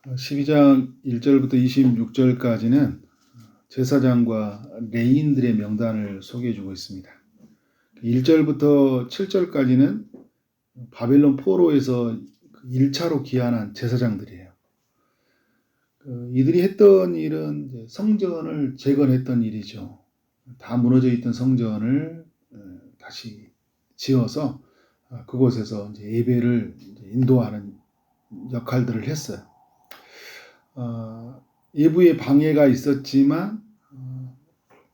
12장 1절부터 26절까지는 제사장과 레위인들의 명단을 소개해주고 있습니다. 1절부터 7절까지는 바벨론 포로에서 1차로 귀환한 제사장들이에요. 이들이 했던 일은 성전을 재건했던 일이죠. 다 무너져 있던 성전을 다시 지어서 그곳에서 이제 예배를 인도하는 역할들을 했어요. 예부의 방해가 있었지만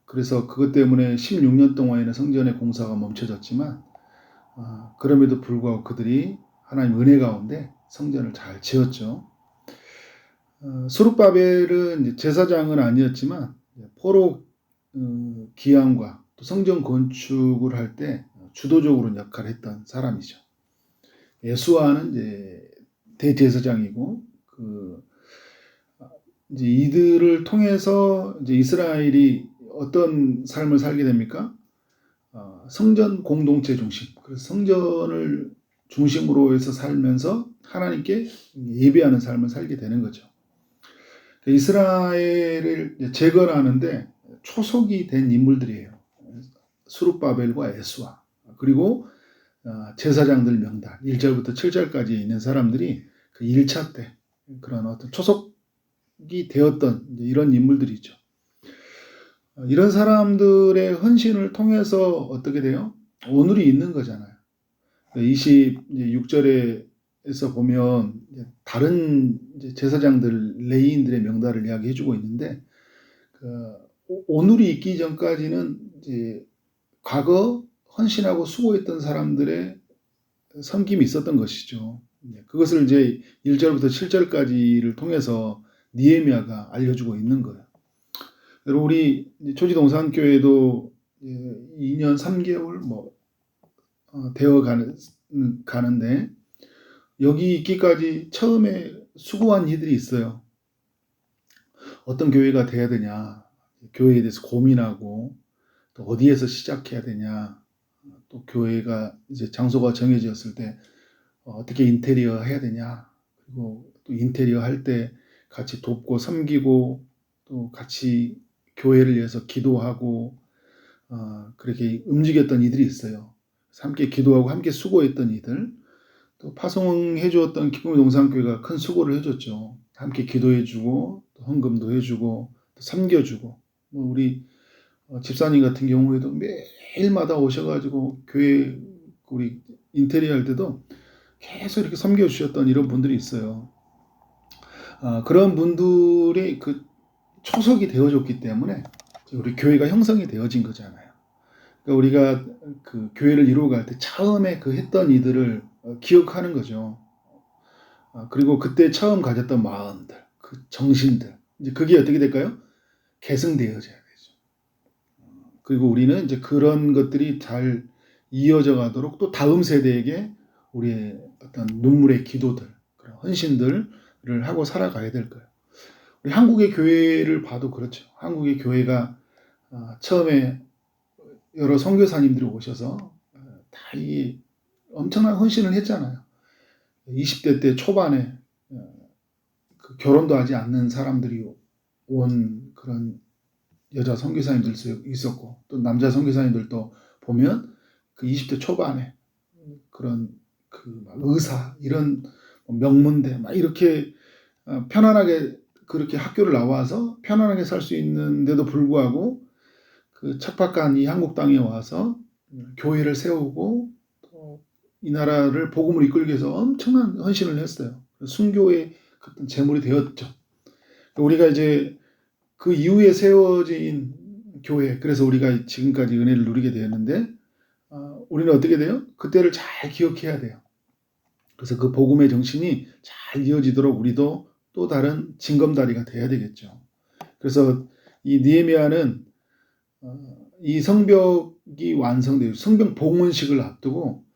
그래서 그것 때문에 16년 동안에는 성전의 공사가 멈춰졌지만 그럼에도 불구하고 그들이 하나님 은혜 가운데 성전을 잘 지었죠. 스룹바벨은 제사장은 아니었지만 포로 기항과 또 성전 건축을 할 때 주도적으로 역할을 했던 사람이죠. 예수아는 이제 대제사장이고 이제 이들을 통해서 이제 이스라엘이 어떤 삶을 살게 됩니까? 성전 공동체 중심. 그래서 성전을 중심으로 해서 살면서 하나님께 예배하는 삶을 살게 되는 거죠. 이스라엘을 재건하는데 초석이 된 인물들이에요. 스룹바벨과 예수아 그리고 제사장들 명단 1절부터 7절까지 있는 사람들이 그 1차 때 그런 어떤 초석이 되었던 이런 인물들이죠. 이런 사람들의 헌신을 통해서 어떻게 돼요? 오늘이 있는 거잖아요. 26절에서 보면 다른 제사장들, 레위인들의 명단을 이야기해주고 있는데 오늘이 있기 전까지는 이제 과거 헌신하고 수고했던 사람들의 섬김이 있었던 것이죠. 그것을 이제 1절부터 7절까지를 통해서 느헤미야가 알려주고 있는 거예요. 여러분 우리 초지동산교회도 2년 3개월 되어 가는데 여기 있기까지 처음에 수고한 이들이 있어요. 어떤 교회가 돼야 되냐, 교회에 대해서 고민하고 또 어디에서 시작해야 되냐, 또 교회가 이제 장소가 정해졌을 때 어떻게 인테리어 해야 되냐, 그리고 또 인테리어 할 때 같이 돕고 섬기고 또 같이 교회를 위해서 기도하고 그렇게 움직였던 이들이 있어요. 함께 기도하고 함께 수고했던 이들, 또 파송해 주었던 기쁨의 동산교회가 큰 수고를 해줬죠. 함께 기도해주고 또 헌금도 해주고 또 섬겨주고 우리 집사님 같은 경우에도 매일마다 오셔가지고 교회 우리 인테리어 할 때도 계속 이렇게 섬겨주셨던 이런 분들이 있어요. 그런 분들이 그 초석이 되어줬기 때문에 우리 교회가 형성이 되어진 거잖아요. 그러니까 우리가 그 교회를 이루어갈 때 처음에 그 했던 이들을 기억하는 거죠. 그리고 그때 처음 가졌던 마음들, 그 정신들, 이제 그게 어떻게 될까요? 계승되어져야 되죠. 그리고 우리는 이제 그런 것들이 잘 이어져 가도록 또 다음 세대에게 우리의 어떤 눈물의 기도들, 그런 헌신들을 하고 살아가야 될 거예요. 우리 한국의 교회를 봐도 그렇죠. 한국의 교회가 처음에 여러 선교사님들이 오셔서 다 이 엄청난 헌신을 했잖아요. 20대 때 초반에 그 결혼도 하지 않는 사람들이 온 그런 여자 선교사님들도 있었고 또 남자 선교사님들도 보면 그 20대 초반에 그런 그 의사 이런 명문대 막 이렇게 편안하게 그렇게 학교를 나와서 편안하게 살 수 있는데도 불구하고 그 척박한 이 한국 땅에 와서 교회를 세우고 또 이 나라를 복음을 이끌기 위해서 엄청난 헌신을 했어요. 순교의 어떤 제물이 되었죠. 우리가 이제 그 이후에 세워진 교회, 그래서 우리가 지금까지 은혜를 누리게 되었는데 우리는 어떻게 돼요? 그때를 잘 기억해야 돼요. 그래서 그 복음의 정신이 잘 이어지도록 우리도 또 다른 징검다리가 돼야 되겠죠. 그래서 이 느헤미야는 이 성벽이 완성되고 성벽 봉헌식을 앞두고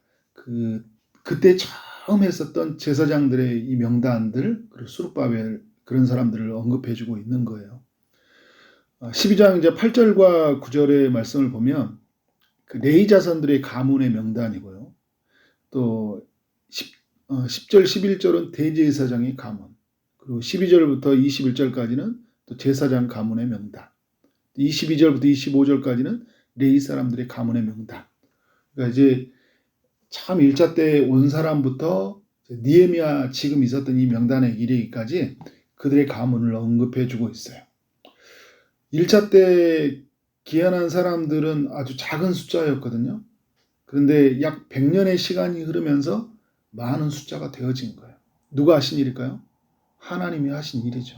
그때 처음 했었던 제사장들의 이 명단들 그리고 스룹바벨 그런 사람들을 언급해주고 있는 거예요. 12장 이제 8절과 9절의 말씀을 보면 그 레위 자손들의 가문의 명단이고요. 또 10절 11절은 대제사장의 가문, 그리고 12절부터 21절까지는 또 제사장 가문의 명단. 22절부터 25절까지는 레위 사람들의 가문의 명단. 그러니까 이제 참 1차 때 온 사람부터 느헤미야 지금 있었던 이 명단에 이르기까지 그들의 가문을 언급해 주고 있어요. 1차 때 기한한 사람들은 아주 작은 숫자였거든요. 그런데 약 100년의 시간이 흐르면서 많은 숫자가 되어진 거예요. 누가 하신 일일까요? 하나님이 하신 일이죠.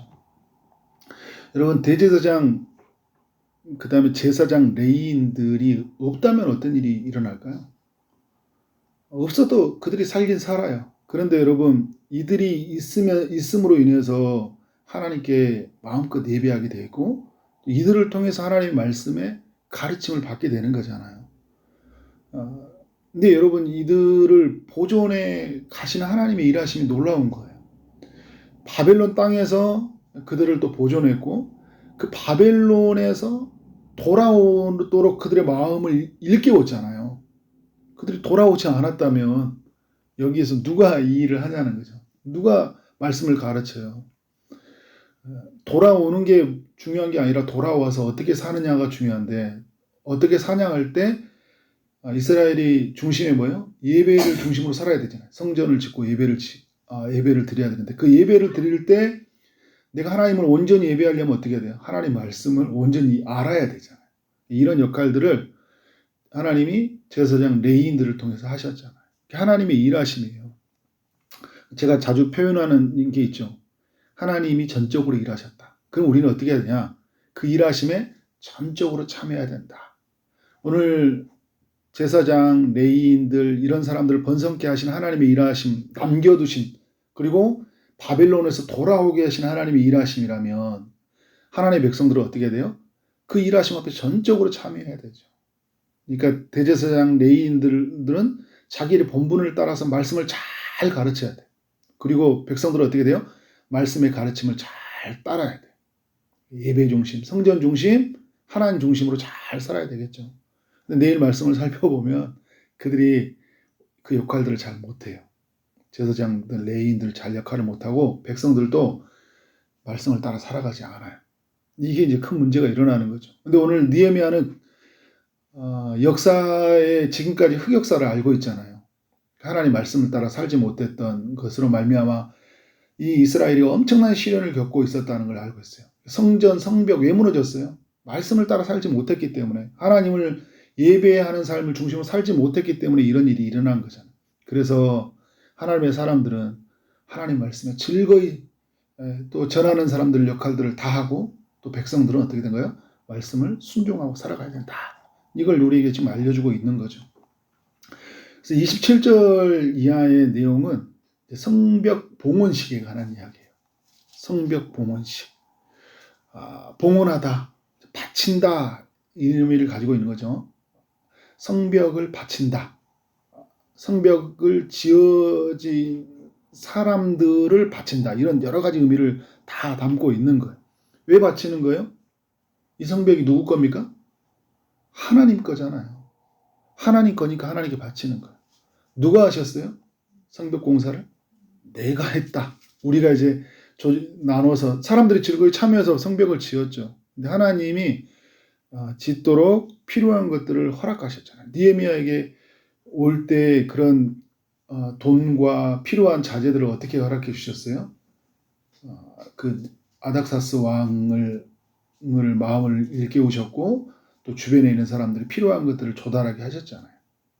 여러분, 대제사장, 그 다음에 제사장 레위인들이 없다면 어떤 일이 일어날까요? 없어도 그들이 살긴 살아요. 그런데 여러분, 이들이 있음으로 인해서 하나님께 마음껏 예배하게 되고, 이들을 통해서 하나님의 말씀에 가르침을 받게 되는 거잖아요. 근데 여러분, 이들을 보존해 가시는 하나님의 일하심이 놀라운 거예요. 바벨론 땅에서 그들을 또 보존했고, 그 바벨론에서 돌아오도록 그들의 마음을 일깨웠잖아요. 그들이 돌아오지 않았다면 여기에서 누가 이 일을 하냐는 거죠. 누가 말씀을 가르쳐요. 돌아오는 게 중요한 게 아니라 돌아와서 어떻게 사느냐가 중요한데, 어떻게 사냥할 때 이스라엘이 중심에 뭐예요? 예배를 중심으로 살아야 되잖아요. 성전을 짓고 예배를 드려야 되는데, 그 예배를 드릴 때 내가 하나님을 온전히 예배하려면 어떻게 해야 돼요? 하나님 말씀을 온전히 알아야 되잖아요. 이런 역할들을 하나님이 제사장 레위인들을 통해서 하셨잖아요. 하나님의 일하심이에요. 제가 자주 표현하는 게 있죠. 하나님이 전적으로 일하셨다. 그럼 우리는 어떻게 해야 되냐? 그 일하심에 전적으로 참여해야 된다. 오늘 제사장, 레위인들 이런 사람들을 번성케 하신 하나님의 일하심, 남겨두신, 그리고 바벨론에서 돌아오게 하신 하나님의 일하심이라면 하나님의 백성들은 어떻게 해야 돼요? 그 일하심 앞에 전적으로 참여해야 되죠. 그러니까 대제사장, 레위인들은 자기의 본분을 따라서 말씀을 잘 가르쳐야 돼요. 그리고 백성들은 어떻게 돼요? 말씀의 가르침을 잘 따라야 돼요. 예배 중심, 성전 중심, 하나님 중심으로 잘 살아야 되겠죠. 근데 내일 말씀을 살펴보면 그들이 그 역할들을 잘 못해요. 제사장들, 레위인들 잘 역할을 못하고 백성들도 말씀을 따라 살아가지 않아요. 이게 이제 큰 문제가 일어나는 거죠. 근데 오늘 느헤미야는 역사의 지금까지 흑역사를 알고 있잖아요. 하나님 말씀을 따라 살지 못했던 것으로 말미암아 이 이스라엘이 엄청난 시련을 겪고 있었다는 걸 알고 있어요. 성전, 성벽 왜 무너졌어요? 말씀을 따라 살지 못했기 때문에, 하나님을 예배하는 삶을 중심으로 살지 못했기 때문에 이런 일이 일어난 거잖아요. 그래서 하나님의 사람들은 하나님 말씀에 즐거이 또 전하는 사람들 역할들을 다 하고, 또 백성들은 어떻게 된 거예요? 말씀을 순종하고 살아가야 된다. 이걸 우리에게 지금 알려주고 있는 거죠. 그래서 27절 이하의 내용은 성벽 봉헌식에 관한 이야기예요. 성벽 봉헌식. 봉헌하다, 바친다, 이 의미를 가지고 있는 거죠. 성벽을 바친다. 성벽을 지어진 사람들을 바친다. 이런 여러 가지 의미를 다 담고 있는 거예요. 왜 바치는 거예요? 이 성벽이 누구 겁니까? 하나님 거잖아요. 하나님 거니까 하나님께 바치는 거예요. 누가 하셨어요? 성벽 공사를? 내가 했다. 우리가 이제 나눠서 사람들이 즐거이 참여해서 성벽을 지었죠. 근데 하나님이 짓도록 필요한 것들을 허락하셨잖아요. 느헤미야에게 올 때 그런 돈과 필요한 자재들을 어떻게 허락해 주셨어요? 그 아닥사스 왕을 마음을 일깨우셨고, 또 주변에 있는 사람들이 필요한 것들을 조달하게 하셨잖아요.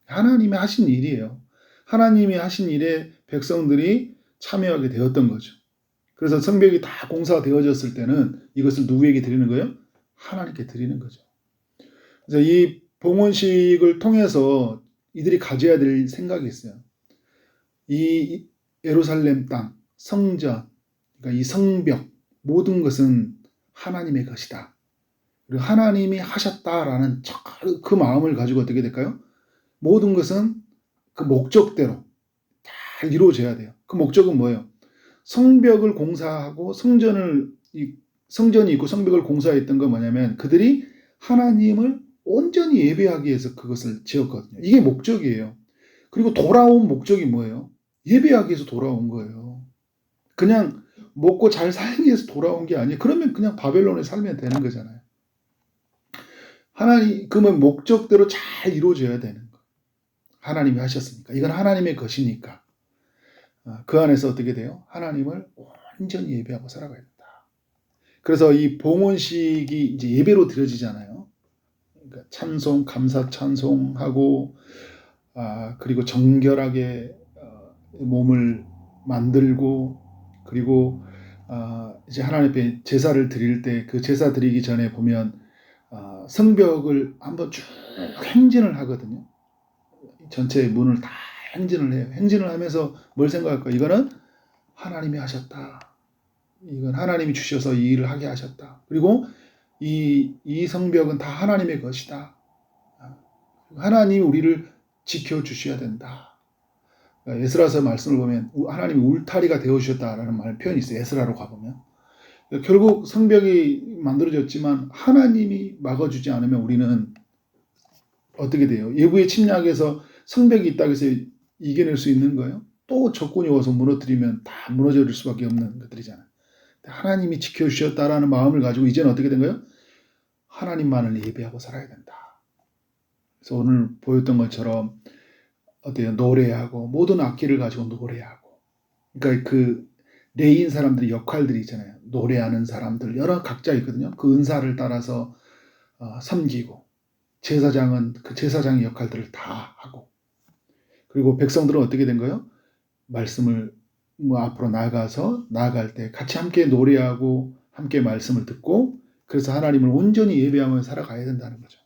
하나님이 하신 일이에요. 하나님이 하신 일에 백성들이 참여하게 되었던 거죠. 그래서 성벽이 다 공사되어졌을 때는 이것을 누구에게 드리는 거예요? 하나님께 드리는 거죠. 그래서 이 봉헌식을 통해서 이들이 가져야 될 생각이 있어요. 이 예루살렘 땅, 성전, 그러니까 이 성벽, 모든 것은 하나님의 것이다. 그리고 하나님이 하셨다라는 그 마음을 가지고 어떻게 될까요? 모든 것은 그 목적대로 잘 이루어져야 돼요. 그 목적은 뭐예요? 성벽을 공사하고 성전이 있고 성벽을 공사했던 건 뭐냐면 그들이 하나님을 온전히 예배하기 위해서 그것을 지었거든요. 이게 목적이에요. 그리고 돌아온 목적이 뭐예요? 예배하기 위해서 돌아온 거예요. 그냥 먹고 잘 살기 위해서 돌아온 게 아니에요. 그러면 그냥 바벨론에 살면 되는 거잖아요. 하나님, 그러면 목적대로 잘 이루어져야 되는 거예요. 하나님이 하셨으니까. 이건 하나님의 것이니까. 그 안에서 어떻게 돼요? 하나님을 온전히 예배하고 살아가야 된다. 그래서 이 봉헌식이 이제 예배로 드려지잖아요. 그러니까 찬송, 감사 찬송하고, 그리고 정결하게 몸을 만들고, 그리고 이제 하나님 앞에 제사를 드릴 때 그 제사 드리기 전에 보면 성벽을 한번 쭉 행진을 하거든요. 전체 문을 다 행진을 해요. 행진을 하면서 뭘 생각할까? 이거는 하나님이 하셨다. 이건 하나님이 주셔서 이 일을 하게 하셨다. 그리고 이 성벽은 다 하나님의 것이다. 하나님이 우리를 지켜주셔야 된다. 에스라서 말씀을 보면 하나님이 울타리가 되어주셨다라는 표현이 있어요. 에스라로 가보면. 결국 성벽이 만들어졌지만 하나님이 막아주지 않으면 우리는 어떻게 돼요? 예부의 침략에서 성벽이 있다고 해서 이겨낼 수 있는 거예요? 또 적군이 와서 무너뜨리면 다 무너질 수밖에 없는 것들이잖아요. 하나님이 지켜주셨다라는 마음을 가지고 이제는 어떻게 된 거예요? 하나님만을 예배하고 살아야 된다. 그래서 오늘 보였던 것처럼 어때요? 노래하고 모든 악기를 가지고 노래하고, 그러니까 그 레인 사람들의 역할들이 있잖아요. 노래하는 사람들 여러 각자 있거든요. 그 은사를 따라서 섬기고, 제사장은 그 제사장의 역할들을 다 하고, 그리고 백성들은 어떻게 된 거예요? 말씀을 앞으로 나아갈 때 같이 함께 노래하고 함께 말씀을 듣고, 그래서 하나님을 온전히 예배하며 살아가야 된다는 거죠.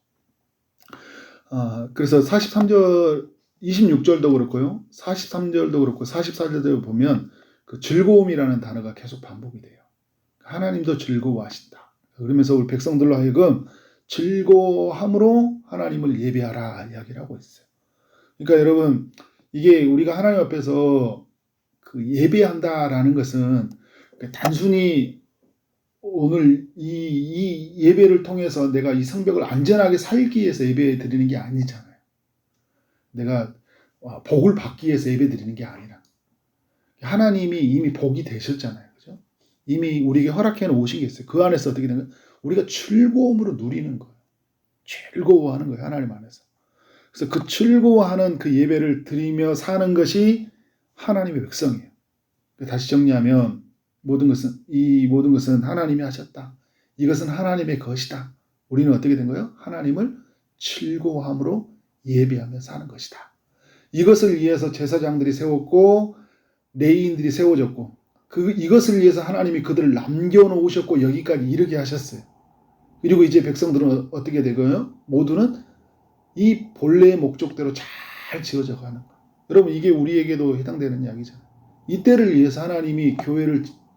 그래서 43절 26절도 그렇고요. 43절도 그렇고 44절도 보면 그 즐거움이라는 단어가 계속 반복이 돼요. 하나님도 즐거워하신다. 그러면서 우리 백성들로 하여금 즐거워함으로 하나님을 예배하라 이야기를 하고 있어요. 그러니까 여러분, 이게 우리가 하나님 앞에서 그 예배한다라는 것은 단순히 오늘 이 예배를 통해서 내가 이 성벽을 안전하게 살기 위해서 예배 드리는 게 아니잖아요. 내가 복을 받기 위해서 예배 드리는 게 아니라 하나님이 이미 복이 되셨잖아요. 그죠? 이미 우리에게 허락해 놓으신 게 있어요. 그 안에서 어떻게 되는 거예요? 우리가 즐거움으로 누리는 거예요. 즐거워하는 거예요. 하나님 안에서. 그래서 그 즐거워하는 그 예배를 드리며 사는 것이 하나님의 백성이에요. 다시 정리하면 이 모든 것은 하나님이 하셨다. 이것은 하나님의 것이다. 우리는 어떻게 된 거예요? 하나님을 즐거워함으로 예배하며 사는 것이다. 이것을 위해서 제사장들이 세웠고 레위인들이 세워졌고 이것을 위해서 하나님이 그들을 남겨놓으셨고 여기까지 이르게 하셨어요. 그리고 이제 백성들은 어떻게 되고요? 모두는 이 본래의 목적대로 잘 지어져 가는 거예요. 여러분, 이게 우리에게도 해당되는 이야기잖아요. 이때를 위해서 하나님이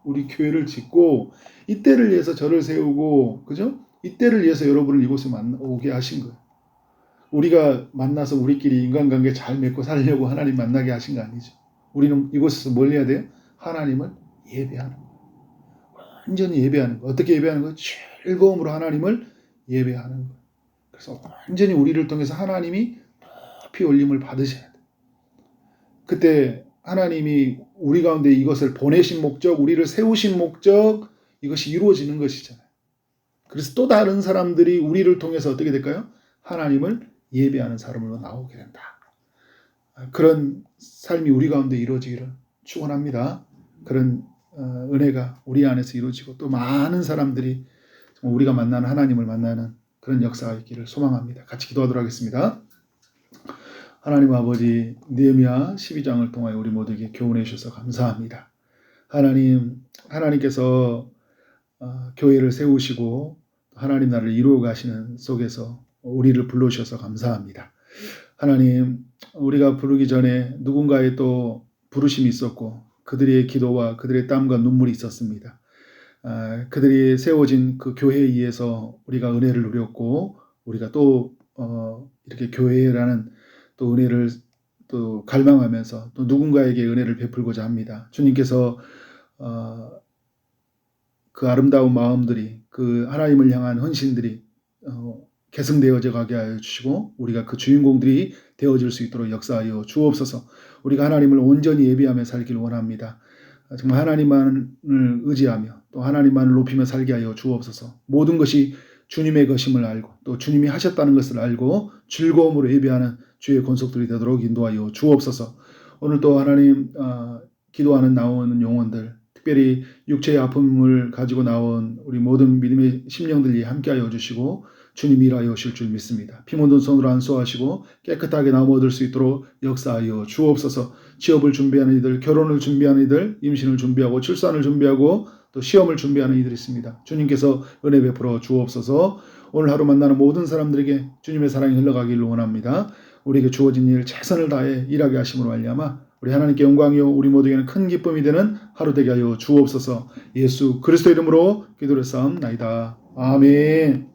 우리 교회를 짓고, 이때를 위해서 저를 세우고, 그죠? 이때를 위해서 여러분을 이곳에 오게 하신 거예요. 우리가 만나서 우리끼리 인간관계 잘 맺고 살려고 하나님 만나게 하신 거 아니죠. 우리는 이곳에서 뭘 해야 돼요? 하나님을 예배하는 거예요. 완전히 예배하는 거예요. 어떻게 예배하는 거예요? 즐거움으로 하나님을 예배하는 거예요. 그래서 완전히 우리를 통해서 하나님이 높이 올림을 받으셔야 돼요. 그때 하나님이 우리 가운데 이것을 보내신 목적, 우리를 세우신 목적, 이것이 이루어지는 것이잖아요. 그래서 또 다른 사람들이 우리를 통해서 어떻게 될까요? 하나님을 예배하는 사람으로 나오게 된다. 그런 삶이 우리 가운데 이루어지기를 축원합니다. 그런 은혜가 우리 안에서 이루어지고 또 많은 사람들이 우리가 만나는 하나님을 만나는 그런 역사가 있기를 소망합니다. 같이 기도하도록 하겠습니다. 하나님 아버지, 느헤미야 12장을 통하여 우리 모두에게 교훈해 주셔서 감사합니다. 하나님께서 교회를 세우시고 하나님 나라를 이루어 가시는 속에서 우리를 불러주셔서 감사합니다. 하나님, 우리가 부르기 전에 누군가의 또 부르심이 있었고 그들의 기도와 그들의 땀과 눈물이 있었습니다. 그들이 세워진 그 교회에 의해서 우리가 은혜를 누렸고 우리가 또 이렇게 교회라는 또 은혜를 또 갈망하면서 또 누군가에게 은혜를 베풀고자 합니다. 주님께서 그 아름다운 마음들이, 그 하나님을 향한 헌신들이 계승되어져 가게 하여 주시고 우리가 그 주인공들이 되어질 수 있도록 역사하여 주옵소서. 우리가 하나님을 온전히 예배하며 살기를 원합니다. 정말 하나님만을 의지하며 또 하나님만을 높이며 살게 하여 주옵소서. 모든 것이 주님의 것임을 알고 또 주님이 하셨다는 것을 알고 즐거움으로 예배하는 주의 권속들이 되도록 인도하여 주옵소서. 오늘 또 하나님 기도하는 나오는 영혼들, 특별히 육체의 아픔을 가지고 나온 우리 모든 믿음의 심령들이 함께하여 주시고 주님이 일하여 오실 줄 믿습니다. 피 묻은 손으로 안수하시고 깨끗하게 나무 얻을 수 있도록 역사하여 주옵소서. 취업을 준비하는 이들, 결혼을 준비하는 이들, 임신을 준비하고 출산을 준비하고 또 시험을 준비하는 이들이 있습니다. 주님께서 은혜 베풀어 주옵소서. 오늘 하루 만나는 모든 사람들에게 주님의 사랑이 흘러가기를 원합니다. 우리에게 주어진 일 최선을 다해 일하게 하심으로 말미암아 우리 하나님께 영광이요 우리 모두에게는 큰 기쁨이 되는 하루 되게 하여 주옵소서. 예수 그리스도 이름으로 기도를 쌓옵나이다. 아멘.